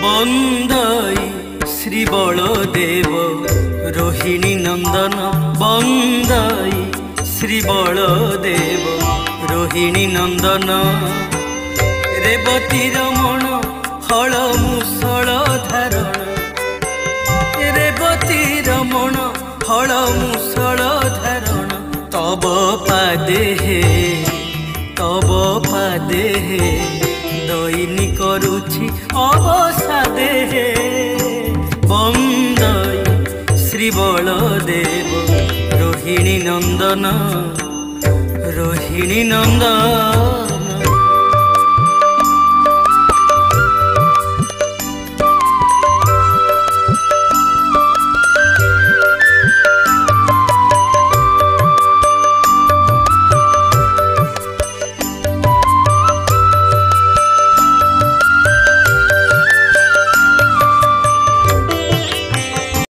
बंदई श्री बलदेव रोहिणी नंदन बंदई श्री बलदेव रोहिणी नंदन रेवती रमण हल मुसळ धारण रेवती रमण हल मुसळ धारण तब पादे दैनी करुछि अवसादे बंदई श्री बलदेव रोहिणी नंदन